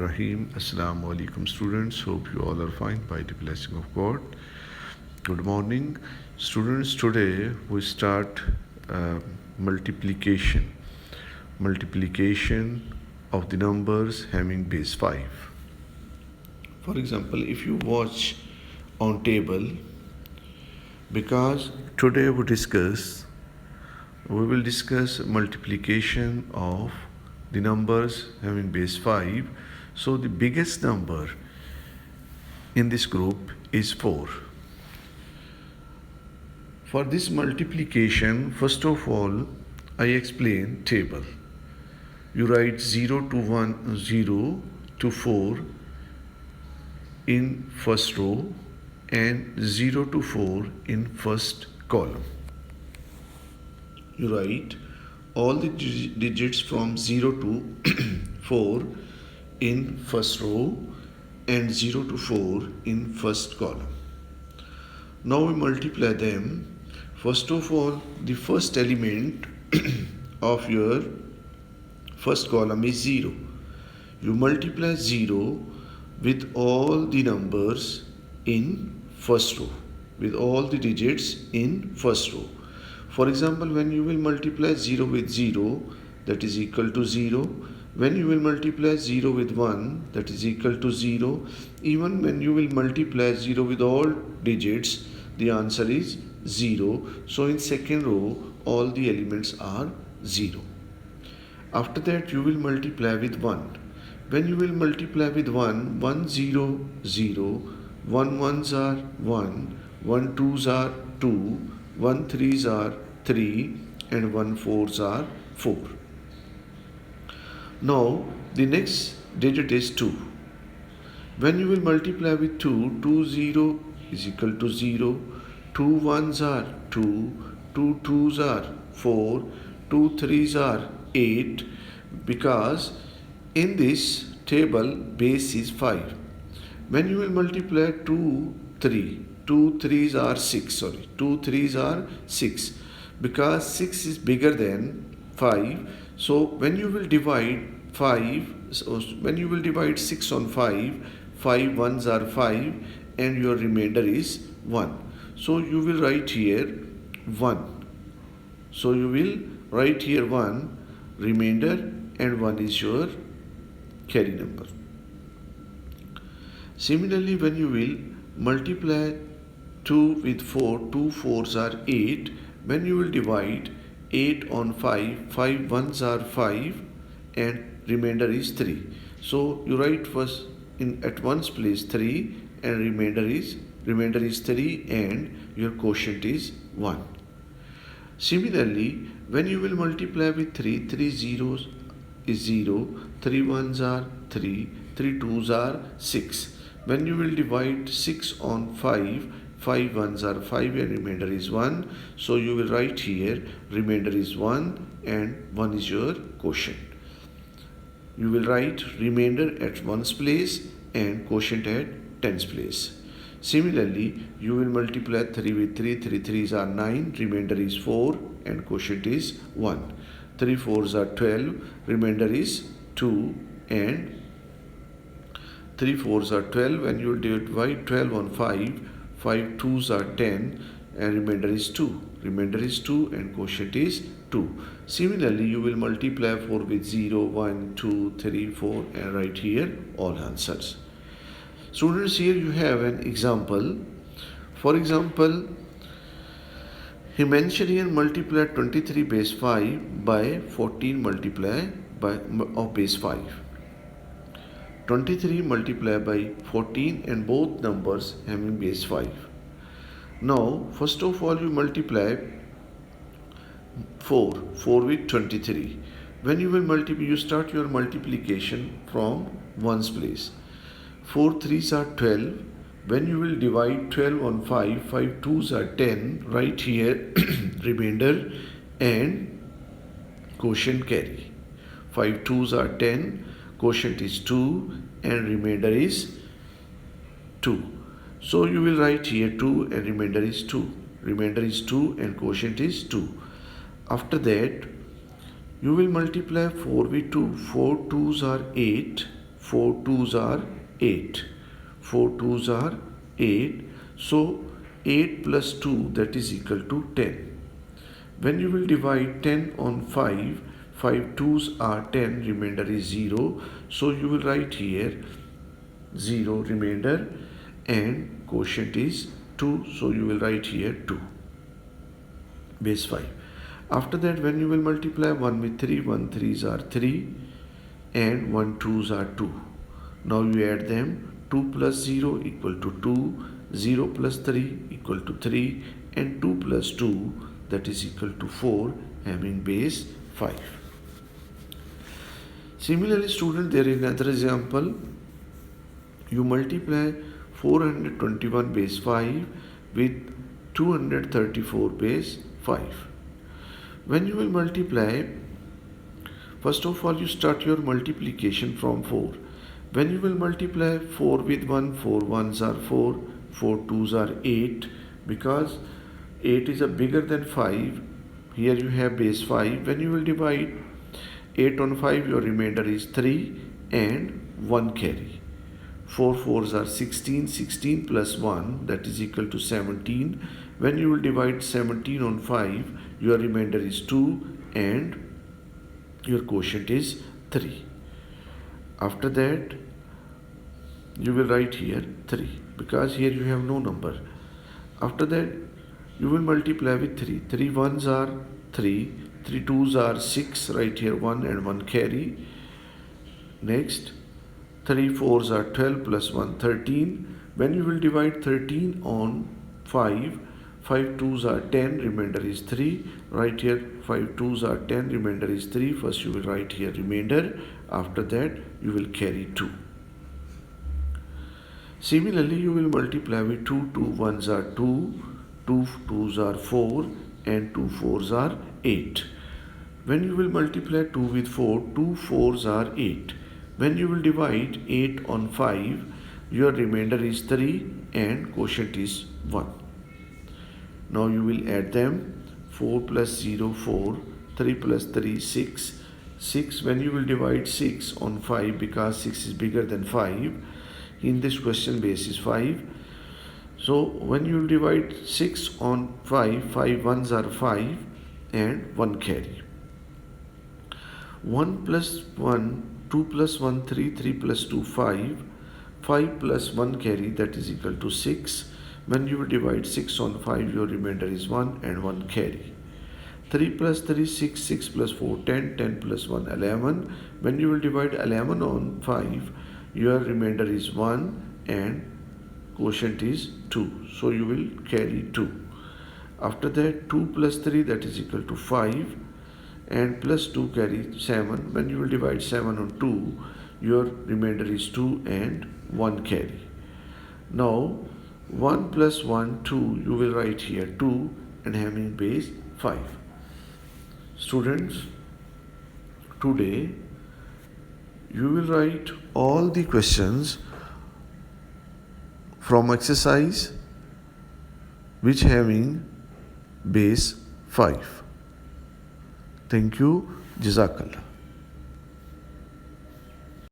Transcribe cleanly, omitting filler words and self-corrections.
Rahim. Assalamu alaikum students. Hope you all are fine by the blessing of God. Good morning students. Today we start multiplication. Multiplication of the numbers having base 5. For example, if you watch on table, because today we will discuss multiplication of the numbers having base 5. So the biggest number in this group is 4. For this multiplication, first of all, I explain table. You write 0 to 1, 0 to 4 in first row and 0 to 4 in first column. You write all the digits from 0 to 4 in first row and 0 to 4 in first column. Now we multiply them. First of all, the first element of your first column is 0. You multiply 0 with all the numbers in first row, with all the digits in first row. For example, when you will multiply 0 with 0, that is equal to 0. When you will multiply 0 with 1, that is equal to 0. Even when you will multiply 0 with all digits, the answer is 0. So in second row, all the elements are 0. After that, you will multiply with 1. When you will multiply with 1, 1 0 0, 1 1s are 1, 1 2s are 2, 1 3s are 3 and 1 4s are 4. Now the next digit is 2. When you will multiply with 2, 2 0 is equal to 0, 2 1s are 2, 2 2s are 4, 2 3s are 8, because in this table base is 5. When you will multiply 2 3s are 6, because 6 is bigger than 5. So when you will divide 6 on 5, 5 ones are 5 and your remainder is 1. So you will write here 1. So you will write here 1 remainder and 1 is your carry number. Similarly, when you will multiply 2 with 4, 2 4s are 8. When you will divide 8 on 5, 5 ones are 5 and remainder is 3. So you write first at ones place 3 and remainder is 3 and your quotient is 1. Similarly, when you will multiply with 3, 3 zeros is 0, 3 ones are 3, 3 twos are 6. When you will divide 6 on 5, 5 ones are 5 and remainder is 1. So you will write here remainder is 1 and 1 is your quotient. You will write remainder at ones place and quotient at tens place. Similarly, you will multiply 3 with 3, 3 3s are 9, remainder is 4 and quotient is 1. 3 4s are 12, remainder is 2 and 3 4s are 12. When you divide 12 on 5, 5 2s are 10 and remainder is 2. Remainder is 2 and quotient is 2. Similarly, you will multiply 4 with 0, 1, 2, 3, 4 and write here all answers. Students, here you have an example. For example, he mentioned here multiply 23 base 5 by 14 multiply of base 5. 23 multiply by 14 and both numbers having base 5. Now, first of all, you multiply 4 with 23. When you will multiply, you start your multiplication from ones place. 4 3s are 12. When you will divide 12 on 5, 5 2s are 10. Write here remainder and quotient carry. 5 2s are 10, quotient is 2 and remainder is 2. So you will write here 2 and remainder is 2. Remainder is 2 and quotient is 2. After that, you will multiply 4 with 2. 4 2s are 8. 4 2s are 8. 4 2s are 8. So 8 plus 2, that is equal to 10. When you will divide 10 on 5, 5 2s are 10, remainder is 0. So you will write here 0 remainder and quotient is 2. So you will write here 2 base 5. After that, when you will multiply 1 with 3, 1 3s are 3 and 1 2s are 2. Now you add them. 2 plus 0 equal to 2, 0 plus 3 equal to 3 and 2 plus 2, that is equal to 4, having base 5. Similarly, student, there is another example. You multiply 421 base 5 with 234 base 5. When you will multiply, first of all you start your multiplication from 4. When you will multiply 4 with 1, 4 1s are 4, 4 2s are 8. Because 8 is a bigger than 5, here you have base 5. When you will divide 8 on 5, your remainder is 3 and 1 carry. 4 4s are 16, 16 plus 1, that is equal to 17. When you will divide 17 on 5, your remainder is 2 and your quotient is 3. After that, you will write here 3 because here you have no number. After that, you will multiply with 3. 3 1s are 3, 3 2s are 6, right here 1 and 1 carry. Next, 3 4s are 12 plus 1 13. When you will divide 13 on 5, 5 2s are 10, remainder is 3. Right here 5 2s are 10, remainder is 3. First you will write here remainder. After that you will carry 2. Similarly, you will multiply with 2. 2 1s are 2, 2 2s are 4 and 2 4s are 8. When you will multiply 2 with 4, 2 4s are 8. When you will divide 8 on 5, your remainder is 3 and quotient is 1. Now you will add them. 4 plus 0 4, 3 plus 3 6. 6, when you will divide 6 on 5, because 6 is bigger than 5, in this question base is 5. So when you will divide 6 on 5, 5 1s are 5 and 1 carry. 1 plus 1, 2 plus 1 3, 3 plus 2 5, 5 plus 1 carry, that is equal to 6. When you will divide 6 on 5, your remainder is 1 and 1 carry. 3 plus 3 6, 6 plus 4 10, 10 plus 1 11. When you will divide 11 on 5, your remainder is 1 and quotient is 2. So you will carry 2. After that, 2 plus 3, that is equal to 5 and plus 2 carry 7. When you will divide 7 on 2, your remainder is 2 and 1 carry. Now 1 plus 1 2, you will write here 2 and having base 5. Students, today you will write all the questions from exercise which having base 5. Thank you. Jazakallah.